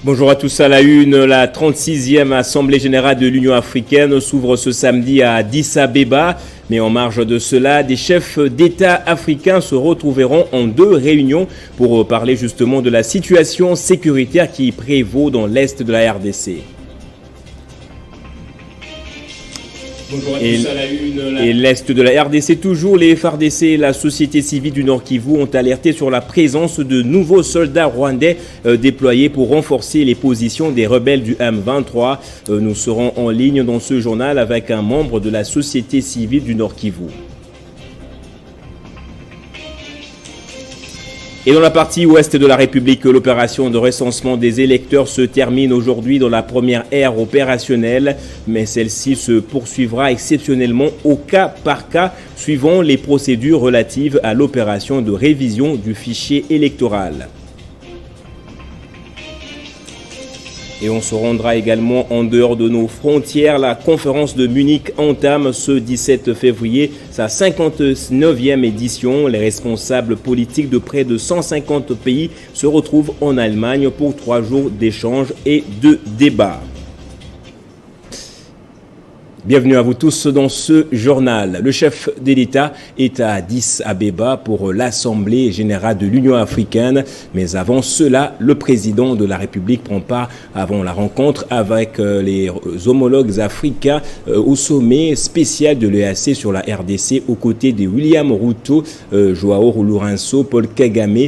Bonjour à tous à la une. La 36e Assemblée générale de l'Union africaine s'ouvre ce samedi à Addis Abeba. Mais en marge de cela, des chefs d'État africains se retrouveront en deux réunions pour parler justement de la situation sécuritaire qui prévaut dans l'Est de la RDC. Et l'Est de la RDC toujours, les FARDC et la société civile du Nord Kivu ont alerté sur la présence de nouveaux soldats rwandais déployés pour renforcer les positions des rebelles du M23. Nous serons en ligne dans ce journal avec un membre de la société civile du Nord Kivu. Et dans la partie ouest de la République, l'opération de recensement des électeurs se termine aujourd'hui dans la première ère opérationnelle, mais celle-ci se poursuivra exceptionnellement au cas par cas, suivant les procédures relatives à l'opération de révision du fichier électoral. Et on se rendra également en dehors de nos frontières. La conférence de Munich entame ce 17 février sa 59e édition. Les responsables politiques de près de 150 pays se retrouvent en Allemagne pour 3 jours d'échanges et de débats. Bienvenue à vous tous dans ce journal. Le chef de l'État est à Addis Abeba pour l'Assemblée générale de l'Union africaine. Mais avant cela, le président de la République prend part avant la rencontre avec les homologues africains au sommet spécial de l'EAC sur la RDC aux côtés de William Ruto, Joao Lourenço, Paul Kagame,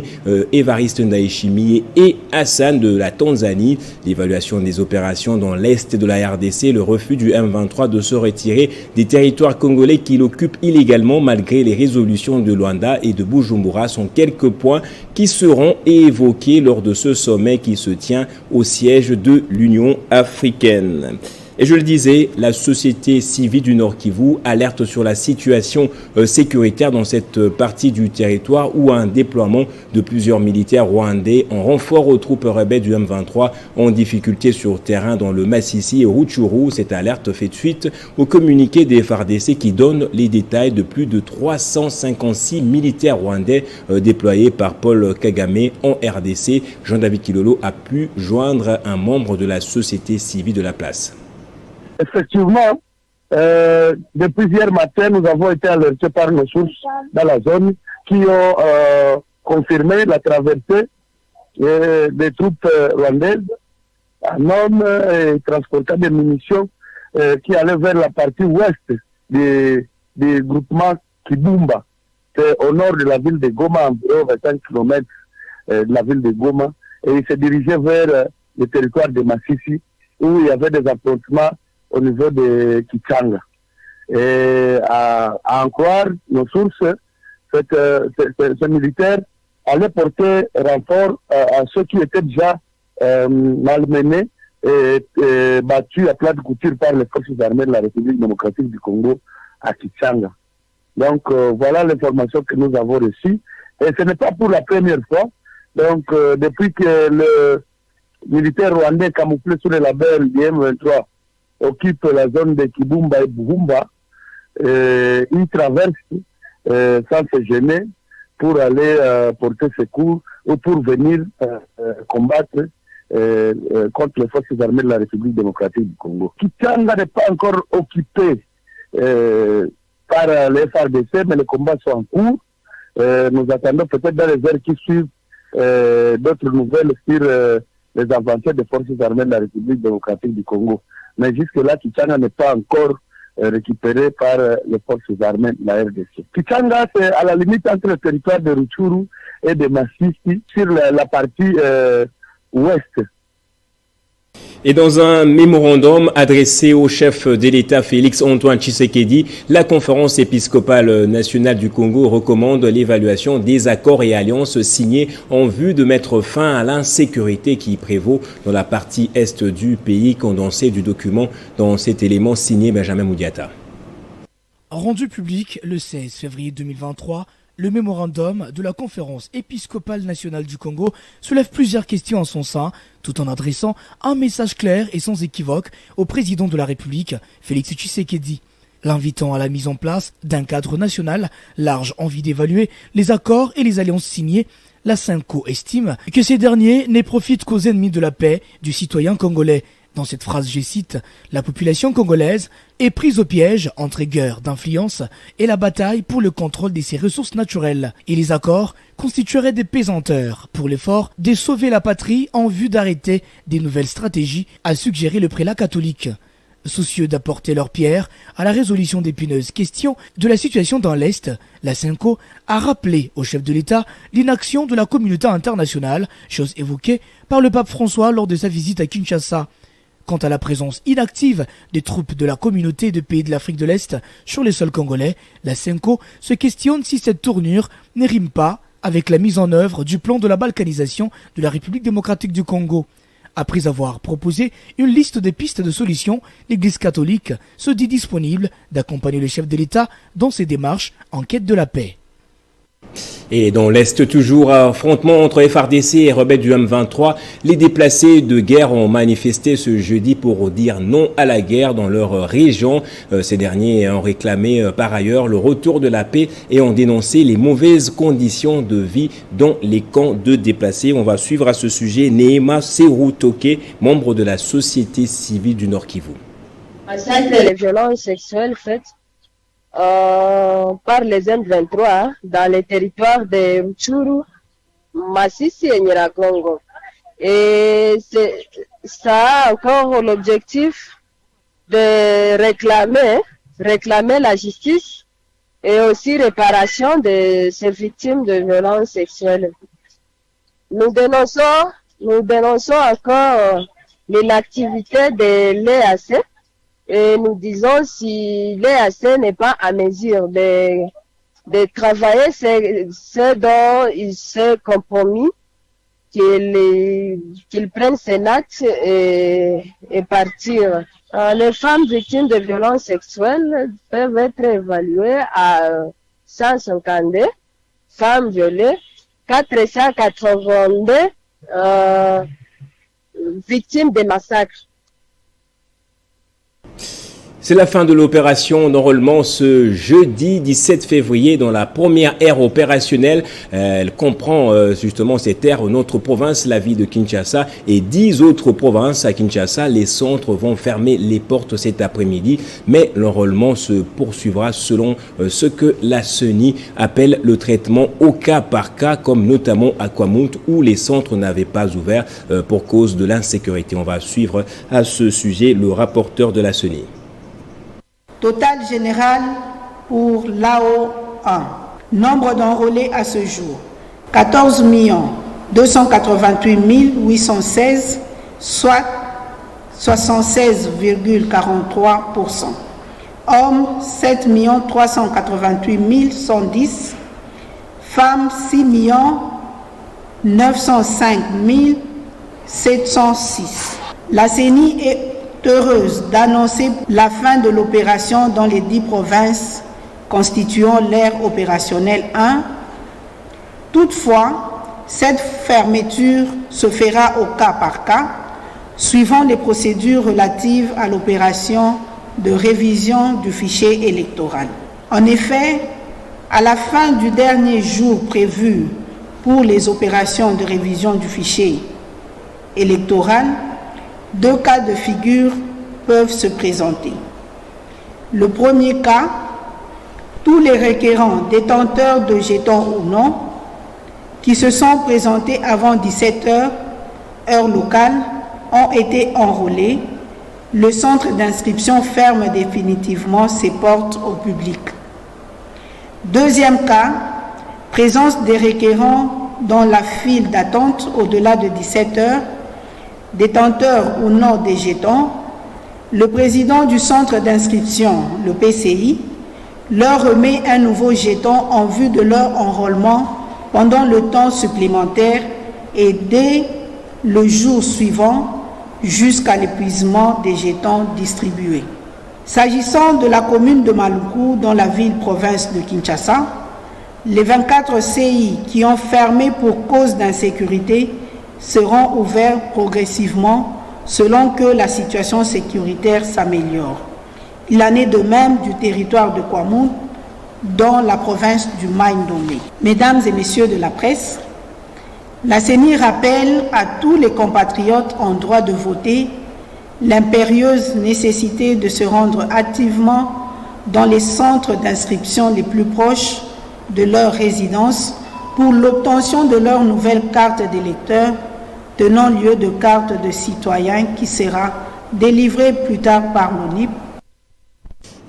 Evariste Ndayishimiye et Hassan de la Tanzanie. L'évaluation des opérations dans l'Est de la RDC, le refus du M23 de se retirer des territoires congolais qu'il occupe illégalement malgré les résolutions de Luanda et de Bujumbura sont quelques points qui seront évoqués lors de ce sommet qui se tient au siège de l'Union africaine. Et je le disais, la société civile du Nord Kivu alerte sur la situation sécuritaire dans cette partie du territoire où un déploiement de plusieurs militaires rwandais en renfort aux troupes rebelles du M23 en difficulté sur terrain dans le Massissi et Rutshuru. Cette alerte fait suite au communiqué des FARDC qui donne les détails de plus de 356 militaires rwandais déployés par Paul Kagame en RDC. Jean-David Kilolo a pu joindre un membre de la société civile de la place. Effectivement, depuis hier matin, nous avons été alertés par nos sources dans la zone qui ont confirmé la traversée des troupes rwandaises, un homme transportant des munitions qui allait vers la partie ouest du groupement Kibumba. C'est au nord de la ville de Goma, environ 25 km de la ville de Goma, et il se dirigeait vers le territoire de Massissi où il y avait des affrontements au niveau de Kichanga. Et à en croire nos sources, ce militaire allait porter renfort à ceux qui étaient déjà malmenés et battus à plat de couture par les forces armées de la République démocratique du Congo à Kichanga. Donc voilà l'information que nous avons reçue. Et ce n'est pas pour la première fois. Donc depuis que le militaire rwandais camouflé sous le label du M23 occupe la zone de Kibumba et Buhumba, il traverse sans se gêner pour aller porter secours ou pour venir combattre contre les forces armées de la République démocratique du Congo. Kichanga n'est pas encore occupé par les FARDC, mais les combats sont en cours. Nous attendons peut-être dans les heures qui suivent d'autres nouvelles sur les avancées des forces armées de la République démocratique du Congo. Mais jusque-là, Kichanga n'est pas encore récupéré par les forces armées de la RDC. Kichanga, c'est à la limite entre le territoire de Rutshuru et de Massissi, sur la partie ouest. Et dans un mémorandum adressé au chef de l'État Félix-Antoine Tshisekedi, la conférence épiscopale nationale du Congo recommande l'évaluation des accords et alliances signés en vue de mettre fin à l'insécurité qui prévaut dans la partie est du pays. Condensé du document dans cet élément signé Benjamin Moudiata. Rendu public le 16 février 2023, le mémorandum de la conférence épiscopale nationale du Congo soulève plusieurs questions en son sein, tout en adressant un message clair et sans équivoque au président de la République, Félix Tshisekedi, l'invitant à la mise en place d'un cadre national large en vue d'évaluer les accords et les alliances signés la Senko estime que ces derniers ne profitent qu'aux ennemis de la paix du citoyen congolais. Dans cette phrase, je cite, « La population congolaise est prise au piège entre guerre d'influence et la bataille pour le contrôle de ses ressources naturelles. Et les accords constitueraient des pesanteurs pour l'effort de sauver la patrie en vue d'arrêter des nouvelles stratégies », a suggéré le prélat catholique. Soucieux d'apporter leur pierre à la résolution d'épineuses questions de la situation dans l'Est, la Senko a rappelé au chef de l'État l'inaction de la communauté internationale, chose évoquée par le pape François lors de sa visite à Kinshasa. Quant à la présence inactive des troupes de la communauté de pays de l'Afrique de l'Est sur les sols congolais, la Senko se questionne si cette tournure ne rime pas avec la mise en œuvre du plan de la balkanisation de la République démocratique du Congo. Après avoir proposé une liste de pistes de solutions, l'Église catholique se dit disponible d'accompagner le chef de l'État dans ses démarches en quête de la paix. Et dans l'Est, toujours, affrontement entre FARDC et rebelles du M23. Les déplacés de guerre ont manifesté ce jeudi pour dire non à la guerre dans leur région. Ces derniers ont réclamé par ailleurs le retour de la paix et ont dénoncé les mauvaises conditions de vie dans les camps de déplacés. On va suivre à ce sujet Neema Seroutoke, membre de la société civile du Nord Kivu. Les violences sexuelles faites par les M23 dans les territoires de Rutshuru, Masisi et Nyiragongo. Et ça a encore l'objectif de réclamer la justice et aussi réparation de ces victimes de violences sexuelles. Nous dénonçons encore l'inactivité de l'EAC. Et nous disons si l'EAC n'est pas à mesure de travailler ce dont il s'est compromis, qu'il prenne ses actes et partir. Les femmes victimes de violences sexuelles peuvent être évaluées à 152 femmes violées, 482 victimes de massacres. C'est la fin de l'opération d'enrôlement ce jeudi 17 février dans la première aire opérationnelle. Elle comprend justement cette aire, notre province, la ville de Kinshasa et 10 autres provinces à Kinshasa. Les centres vont fermer les portes cet après-midi, mais l'enrôlement se poursuivra selon ce que la CENI appelle le traitement au cas par cas, comme notamment à Kwamount où les centres n'avaient pas ouvert pour cause de l'insécurité. On va suivre à ce sujet le rapporteur de la CENI. Total général pour l'AO 1. Nombre d'enrôlés à ce jour, 14 288 816, soit 76,43%. Hommes, 7 388 110. Femmes, 6 905 706. La CENI est heureuse d'annoncer la fin de l'opération dans les 10 provinces constituant l'aire opérationnelle 1. Toutefois, cette fermeture se fera au cas par cas, suivant les procédures relatives à l'opération de révision du fichier électoral. En effet, à la fin du dernier jour prévu pour les opérations de révision du fichier électoral, 2 cas de figure peuvent se présenter. Le premier cas, tous les requérants détenteurs de jetons ou non qui se sont présentés avant 17 heures, heure locale, ont été enrôlés. Le centre d'inscription ferme définitivement ses portes au public. Deuxième cas, présence des requérants dans la file d'attente au-delà de 17 heures, détenteurs ou non des jetons, le président du centre d'inscription, le PCI, leur remet un nouveau jeton en vue de leur enrôlement pendant le temps supplémentaire et dès le jour suivant jusqu'à l'épuisement des jetons distribués. S'agissant de la commune de Maluku dans la ville-province de Kinshasa, les 24 CI qui ont fermé pour cause d'insécurité seront ouverts progressivement selon que la situation sécuritaire s'améliore. Il en est de même du territoire de Kwamount dans la province du Mai-Ndombe. Mesdames et messieurs de la presse, La CENI rappelle à tous les compatriotes en droit de voter l'impérieuse nécessité de se rendre activement dans les centres d'inscription les plus proches de leur résidence pour l'obtention de leur nouvelle carte d'électeur tenant lieu de carte de citoyen qui sera délivrée plus tard par l'ONIP.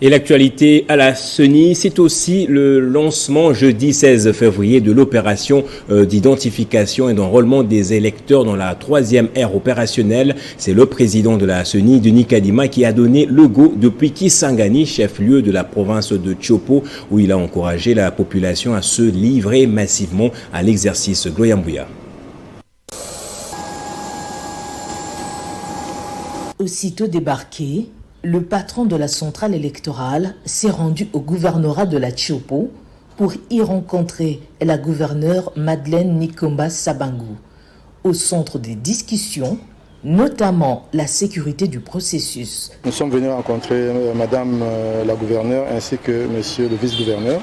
Et l'actualité à la CENI, c'est aussi le lancement jeudi 16 février de l'opération d'identification et d'enrôlement des électeurs dans la 3e ère opérationnelle. C'est le président de la CENI, Denis Kadima, qui a donné le go depuis Kisangani, chef-lieu de la province de Tshopo, où il a encouragé la population à se livrer massivement à l'exercice. Gloria Mbouya. Aussitôt débarqué, le patron de la centrale électorale s'est rendu au gouvernorat de la Tshopo pour y rencontrer la gouverneure Madeleine Nikomba Sabangu. Au centre des discussions, notamment la sécurité du processus. Nous sommes venus rencontrer Madame la gouverneure ainsi que Monsieur le vice-gouverneur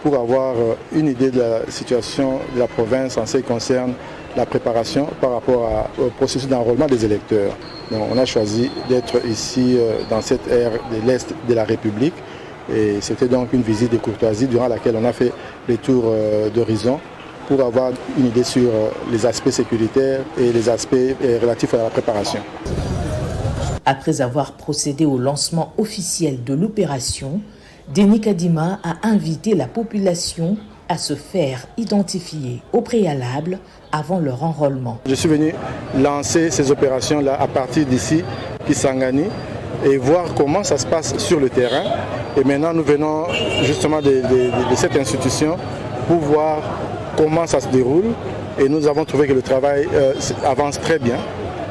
pour avoir une idée de la situation de la province en ce qui concerne la préparation par rapport au processus d'enrôlement des électeurs. Donc, on a choisi d'être ici dans cette ère de l'Est de la République et c'était donc une visite de courtoisie durant laquelle on a fait les tours d'horizon pour avoir une idée sur les aspects sécuritaires et les aspects relatifs à la préparation. Après avoir procédé au lancement officiel de l'opération, Denis Kadima a invité la population à se faire identifier au préalable avant leur enrôlement. Je suis venu lancer ces opérations-là à partir d'ici, Kisangani, et voir comment ça se passe sur le terrain. Et maintenant, nous venons justement de cette institution pour voir comment ça se déroule. Et nous avons trouvé que le travail avance très bien.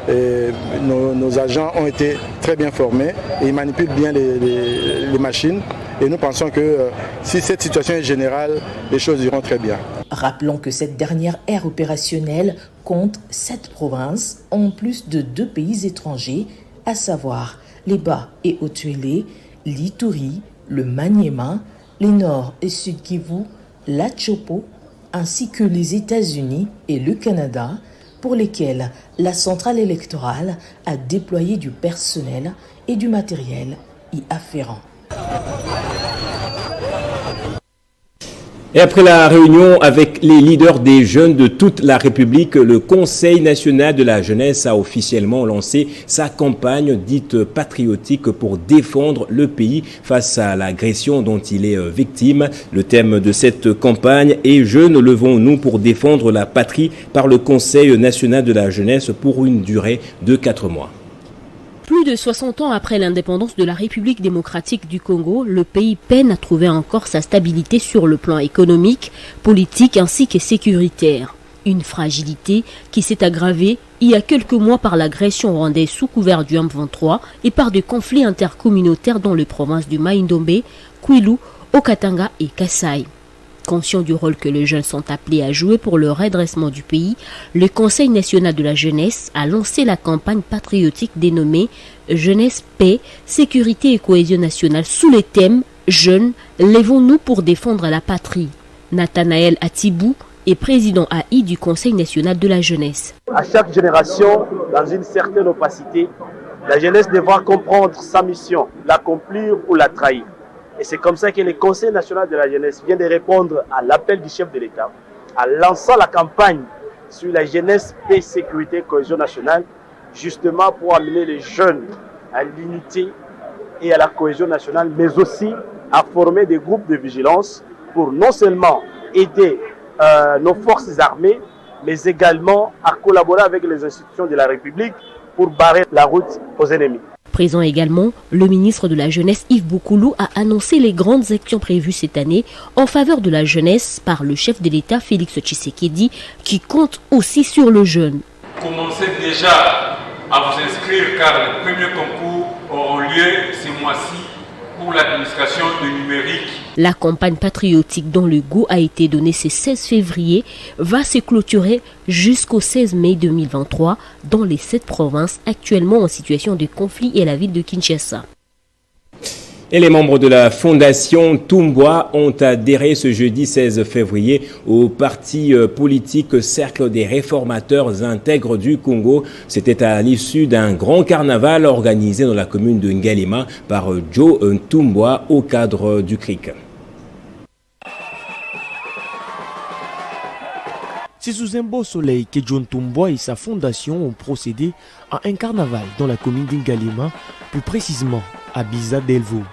Et nos agents ont été très bien formés et ils manipulent bien les machines. Et nous pensons que si cette situation est générale, les choses iront très bien. Rappelons que cette dernière ère opérationnelle compte 7 provinces, en plus de 2 pays étrangers, à savoir les Bas et Haut-Uélé, l'Ituri, le Maniema, les Nord et Sud Kivu, la Tshopo, ainsi que les États-Unis et le Canada, pour lesquels la centrale électorale a déployé du personnel et du matériel y afférent. Et après la réunion avec les leaders des jeunes de toute la République, le Conseil national de la jeunesse a officiellement lancé sa campagne dite patriotique pour défendre le pays face à l'agression dont il est victime. Le thème de cette campagne est « Jeunes, levons-nous pour défendre la patrie » par le Conseil national de la jeunesse pour une durée de 4 mois. Plus de 60 ans après l'indépendance de la République démocratique du Congo, le pays peine à trouver encore sa stabilité sur le plan économique, politique ainsi que sécuritaire. Une fragilité qui s'est aggravée il y a quelques mois par l'agression rwandaise sous couvert du M23 et par des conflits intercommunautaires dans les provinces du Mai-Ndombe, Kwilu, Okatanga et Kasaï. Conscient du rôle que les jeunes sont appelés à jouer pour le redressement du pays, le Conseil national de la jeunesse a lancé la campagne patriotique dénommée « Jeunesse, paix, sécurité et cohésion nationale » sous le thème « Jeunes, lèvons-nous pour défendre la patrie ». Nathanaël Atibou est président AI du Conseil national de la jeunesse. À chaque génération, dans une certaine opacité, la jeunesse devra comprendre sa mission, l'accomplir ou la trahir. Et c'est comme ça que le Conseil national de la jeunesse vient de répondre à l'appel du chef de l'État, en lançant la campagne sur la jeunesse, paix, sécurité, cohésion nationale, justement pour amener les jeunes à l'unité et à la cohésion nationale, mais aussi à former des groupes de vigilance pour non seulement aider nos forces armées, mais également à collaborer avec les institutions de la République pour barrer la route aux ennemis. Présent également, le ministre de la Jeunesse Yves Boukoulou a annoncé les grandes actions prévues cette année en faveur de la jeunesse par le chef de l'État Félix Tshisekedi qui compte aussi sur le jeune. Commencez déjà à vous inscrire car les premiers concours auront lieu ce mois-ci pour l'administration du numérique. La campagne patriotique dont le goût a été donné ce 16 février va se clôturer jusqu'au 16 mai 2023 dans les 7 provinces actuellement en situation de conflit et la ville de Kinshasa. Et les membres de la Fondation Tumbwa ont adhéré ce jeudi 16 février au parti politique Cercle des réformateurs intègres du Congo. C'était à l'issue d'un grand carnaval organisé dans la commune de Ngalema par Joe Tumbwa au cadre du CRIC. C'est sous un beau soleil que John Tumbwa et sa fondation ont procédé à un carnaval dans la commune d'Ngalema, plus précisément à Biza Delvaux.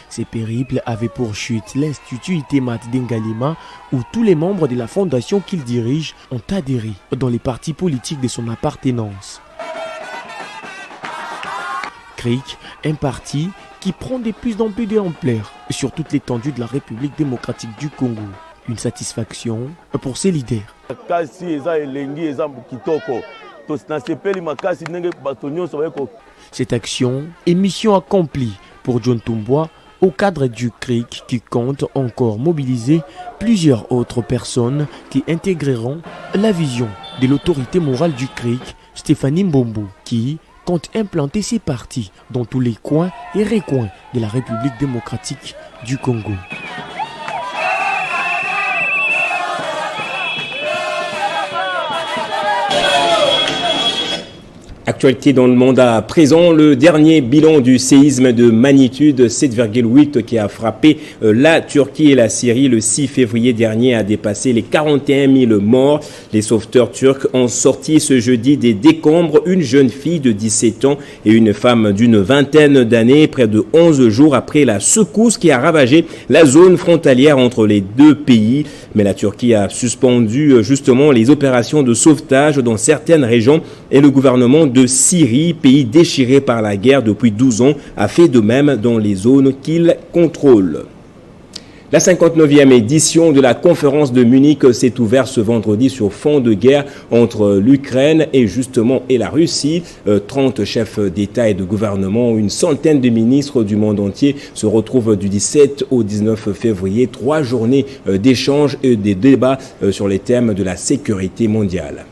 Ces périples avaient pour chute l'Institut Itemat d'Ngalema où tous les membres de la fondation qu'il dirige ont adhéré dans les partis politiques de son appartenance. CRIC, un parti qui prend de plus en plus d'ampleur sur toute l'étendue de la République démocratique du Congo. Une satisfaction pour ses leaders. Cette action est mission accomplie pour John Tumbwa au cadre du CRIC qui compte encore mobiliser plusieurs autres personnes qui intégreront la vision de l'autorité morale du CRIC, Stéphanie Mbombo, qui compte implanter ses partis dans tous les coins et recoins de la République démocratique du Congo. Actualité dans le monde à présent, le dernier bilan du séisme de magnitude 7,8 qui a frappé la Turquie et la Syrie le 6 février dernier a dépassé les 41 000 morts. Les sauveteurs turcs ont sorti ce jeudi des décombres une jeune fille de 17 ans et une femme d'une vingtaine d'années, près de 11 jours après la secousse qui a ravagé la zone frontalière entre les deux pays. Mais la Turquie a suspendu justement les opérations de sauvetage dans certaines régions et le gouvernement de Syrie, pays déchiré par la guerre depuis 12 ans, a fait de même dans les zones qu'il contrôle. La 59e édition de la conférence de Munich s'est ouverte ce vendredi sur fond de guerre entre l'Ukraine et la Russie. 30 chefs d'État et de gouvernement, une centaine de ministres du monde entier se retrouvent du 17 au 19 février. 3 journées d'échanges et de débats sur les thèmes de la sécurité mondiale.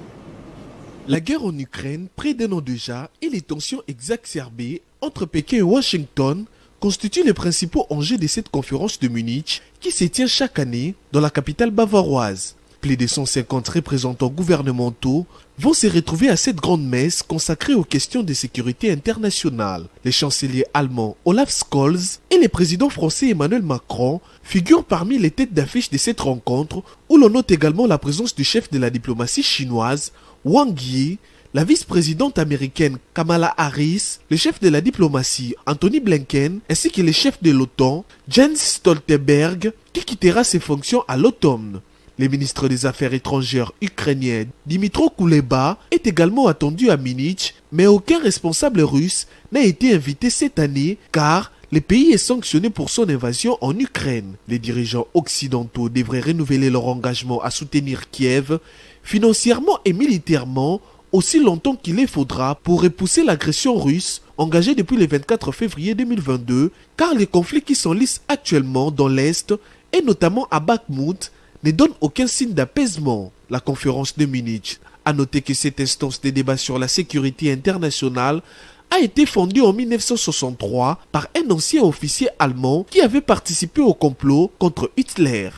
La guerre en Ukraine, près d'un an déjà, et les tensions exacerbées entre Pékin et Washington constituent les principaux enjeux de cette conférence de Munich qui se tient chaque année dans la capitale bavaroise. Plus de 150 représentants gouvernementaux vont se retrouver à cette grande messe consacrée aux questions de sécurité internationale. Les chanceliers allemands Olaf Scholz et le président français Emmanuel Macron figurent parmi les têtes d'affiche de cette rencontre où l'on note également la présence du chef de la diplomatie chinoise Wang Yi, la vice-présidente américaine Kamala Harris, le chef de la diplomatie Anthony Blinken, ainsi que le chef de l'OTAN Jens Stoltenberg, qui quittera ses fonctions à l'automne. Le ministre des Affaires étrangères ukrainien Dmytro Kuleba est également attendu à Munich, mais aucun responsable russe n'a été invité cette année car le pays est sanctionné pour son invasion en Ukraine. Les dirigeants occidentaux devraient renouveler leur engagement à soutenir Kiev financièrement et militairement aussi longtemps qu'il les faudra pour repousser l'agression russe engagée depuis le 24 février 2022, car les conflits qui s'enlisent actuellement dans l'Est et notamment à Bakhmout ne donnent aucun signe d'apaisement. La conférence de Munich a noté que cette instance de débat sur la sécurité internationale a été fondée en 1963 par un ancien officier allemand qui avait participé au complot contre Hitler.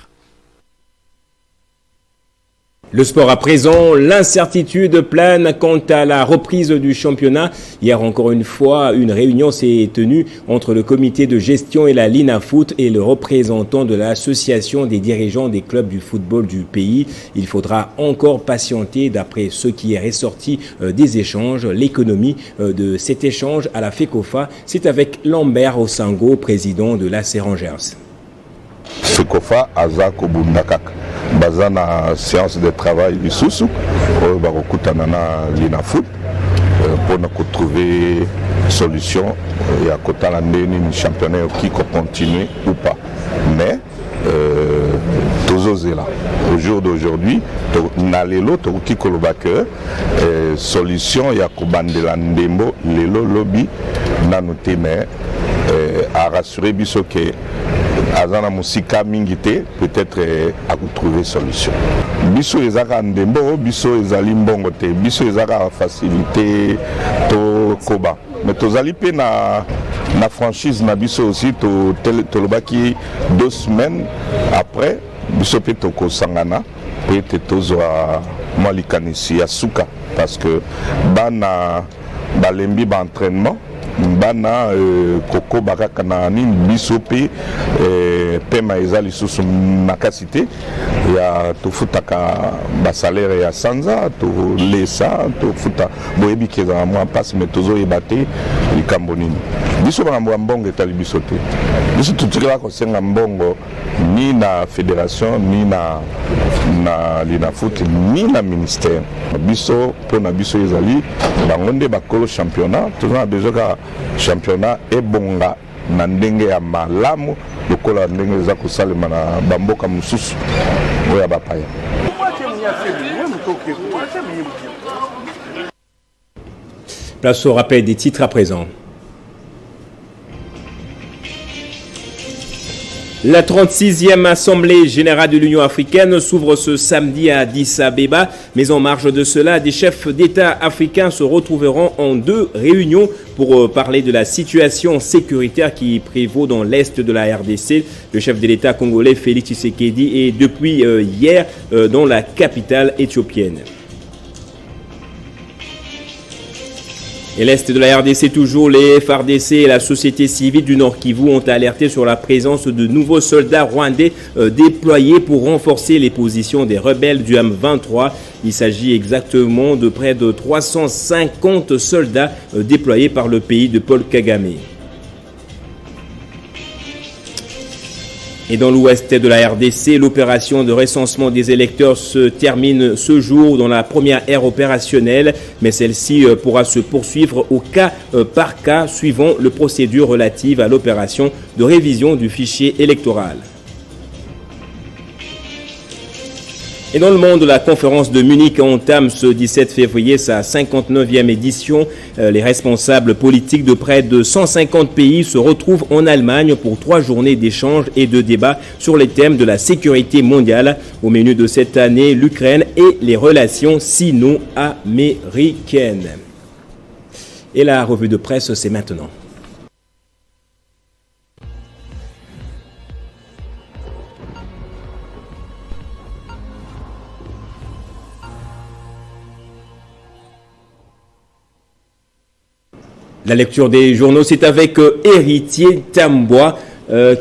Le sport à présent, l'incertitude plane quant à la reprise du championnat. Hier encore une fois, une réunion s'est tenue entre le comité de gestion et la Linafoot et le représentant de l'association des dirigeants des clubs du football du pays. Il faudra encore patienter d'après ce qui est ressorti des échanges. L'économie de cet échange à la FECOFA, c'est avec Lambert Osango, président de l'AC Rangers. FECOFA Azako Bundakak. Bazana séance de travail isusu bakokutana na Linafoot pour trouver solution ya kotala ndeni ni championnat qui continue ou pas, mais tozozela au jour d'aujourd'hui na lelo tokoki koloba que solution ya kobandela ndembo lelo lobi nanu te, mais a rassurer biso que azana musika mingite peut-être à trouver solution. Biso ezaka ndembo, biso ezali mbongo te, biso ezaka facilité to koba. mais tozali pe na franchise na biso aussi tolobaki 2 semaines après biso pe tokosangana pe te tozwa mwa likanisi ya suka parce que bana balembi ba entraînement bana koko bakaka na nini biso pe pema eza lisusu makasi te ya tofutaka basalaire ya sanza tolesa tofuta boyebi ke ezala mwa mpasi me tozoyeba te likambo nini biso makambo ya mbongo etali biso te biso totikela kosenga mbongo ni na fédération ni na linafoot ni na ministère biso mpona biso ezali bango nde bakolo championnat tozana besoin ka championnat ebonga na ndenge ya malamu lokola ndenge eza kosalema na bamboka mosusu oyo ya bapaya. Place au rappel des titres à présent. La 36e Assemblée générale de l'Union africaine s'ouvre ce samedi à Addis Abeba, mais en marge de cela, des chefs d'État africains se retrouveront en 2 réunions pour parler de la situation sécuritaire qui prévaut dans l'est de la RDC. Le chef de l'État congolais Félix Tshisekedi est depuis hier dans la capitale éthiopienne. Et l'Est de la RDC toujours, les FARDC et la société civile du Nord Kivu ont alerté sur la présence de nouveaux soldats rwandais déployés pour renforcer les positions des rebelles du M23. Il s'agit exactement de près de 350 soldats déployés par le pays de Paul Kagame. Et dans l'ouest de la RDC, l'opération de recensement des électeurs se termine ce jour dans la première ère opérationnelle, mais celle-ci pourra se poursuivre au cas par cas suivant les procédures relatives à l'opération de révision du fichier électoral. Et dans le monde, la conférence de Munich entame ce 17 février sa 59e édition. Les responsables politiques de près de 150 pays se retrouvent en Allemagne pour 3 journées d'échanges et de débats sur les thèmes de la sécurité mondiale. Au menu de cette année, l'Ukraine et les relations sino-américaines. Et la revue de presse, c'est maintenant. La lecture des journaux, c'est avec Héritier Tambois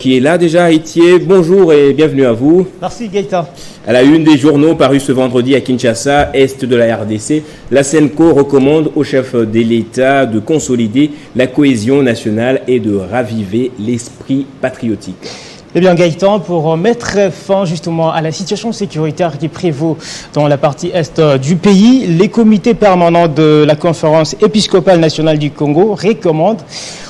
qui est là déjà. Héritier, bonjour et bienvenue à vous. Merci Gaëtan. À la une des journaux parus ce vendredi à Kinshasa, est de la RDC, la SENCO recommande au chef de l'État de consolider la cohésion nationale et de raviver l'esprit patriotique. Eh bien Gaëtan, pour mettre fin justement à la situation sécuritaire qui prévaut dans la partie est du pays, les comités permanents de la conférence épiscopale nationale du Congo recommandent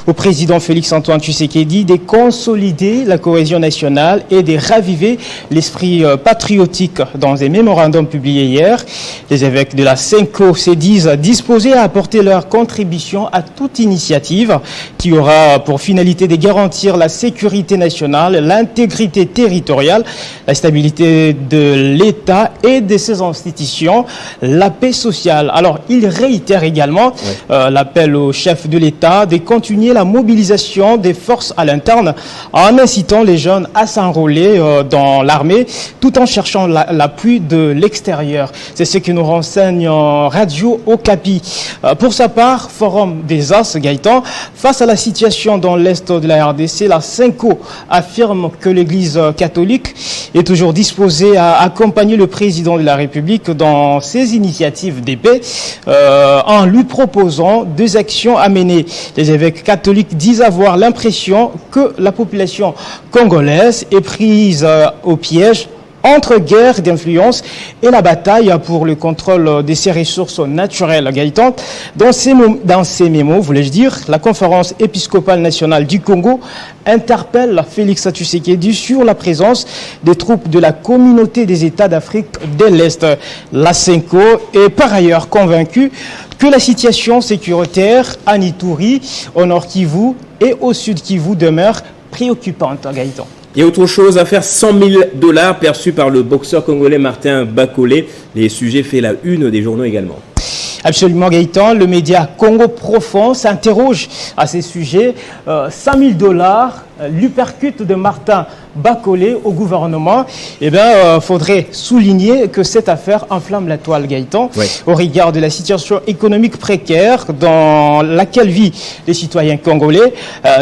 au président Félix-Antoine Tshisekedi de consolider la cohésion nationale et de raviver l'esprit patriotique. Dans un mémorandum publié hier, les évêques de la SENCO se disent disposés à apporter leur contribution à toute initiative qui aura pour finalité de garantir la sécurité nationale, l'intégrité territoriale, la stabilité de l'État et de ses institutions, la paix sociale. Alors, il réitère également l'appel au chef de l'État de continuer la mobilisation des forces à l'interne en incitant les jeunes à s'enrôler dans l'armée tout en cherchant l'appui de l'extérieur. C'est ce que nous renseigne Radio Okapi. Pour sa part, Forum des As, Gaëtan, face à la situation dans l'Est de la RDC, la SENCO affirme que l'Église catholique est toujours disposée à accompagner le président de la République dans ses initiatives de paix en lui proposant 2 actions à mener. Les évêques catholiques disent avoir l'impression que la population congolaise est prise au piège entre guerre d'influence et la bataille pour le contrôle de ses ressources naturelles. Gaëtan, dans ces mémos, voulais-je dire, la conférence épiscopale nationale du Congo interpelle Félix Tshisekedi sur la présence des troupes de la communauté des États d'Afrique de l'Est. La SENCO est par ailleurs convaincue que la situation sécuritaire à Ituri, au Nord Kivu et au Sud Kivu demeure préoccupante. Gaëtan. Il y a autre chose à faire, $100 000 perçus par le boxeur congolais Martin Bakolé. Les sujets fait la une des journaux également. Absolument, Gaëtan. Le média Congo Profond s'interroge à ces sujets. 100 000 $, l'uppercut de Martin Bakolé au gouvernement. Eh bien, faudrait souligner que cette affaire enflamme la toile, Gaëtan, au regard de la situation économique précaire dans laquelle vivent les citoyens congolais,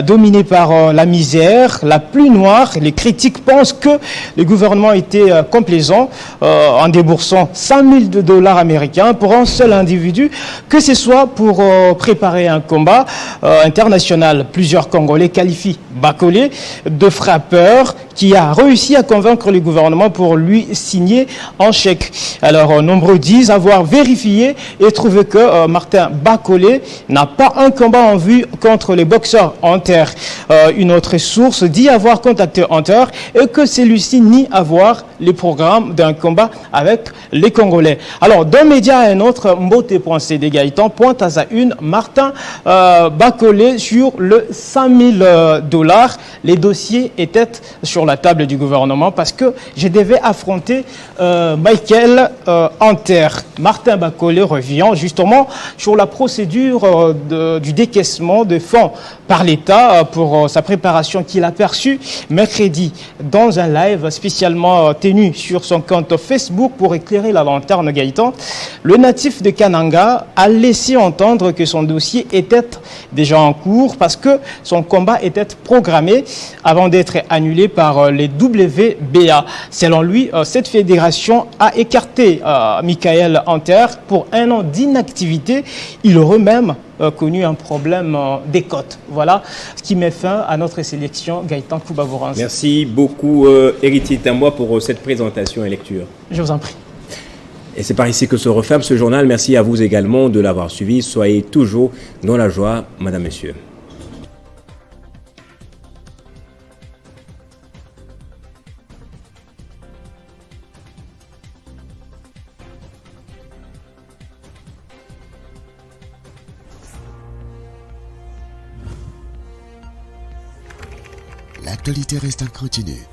dominés par la misère la plus noire. Les critiques pensent que le gouvernement était complaisant en déboursant 100 000 $ américains pour un seul individu, que ce soit pour préparer un combat international. Plusieurs Congolais qualifient Bakolé de frappeur qui a réussi à convaincre le gouvernement pour lui signer un chèque. Alors, nombreux disent avoir vérifié et trouvé que Martin Bakolé n'a pas un combat en vue contre les boxeurs Hunter. Une autre source dit avoir contacté Hunter et que celui-ci nie avoir les programmes d'un combat avec les Congolais. Alors, d'un média à un autre, Mbote.cd Gaëtan pointe à sa une Martin Bakolé sur le 100 000 $. Les dossiers étaient sur la table du gouvernement parce que je devais affronter Michael Hunter. Martin Bakolé revient justement sur la procédure du décaissement de fonds par l'État pour sa préparation qu'il a perçue mercredi dans un live spécialement tenu sur son compte Facebook pour éclairer la lanterne Gaëtan. Le natif de Kananga a laissé entendre que son dossier était déjà en cours parce que son combat était programmé avant d'être annulé par les WBA. Selon lui, cette fédération a écarté Michael Hunter pour 1 an d'inactivité. Il aurait même connu un problème des cotes. Voilà ce qui met fin à notre sélection. Gaëtan Koubabourans. Merci beaucoup Héritier Tamboa pour cette présentation et lecture. Je vous en prie. Et c'est par ici que se referme ce journal. Merci à vous également de l'avoir suivi. Soyez toujours dans la joie, Madame, Messieurs. L'actualité reste incontinue.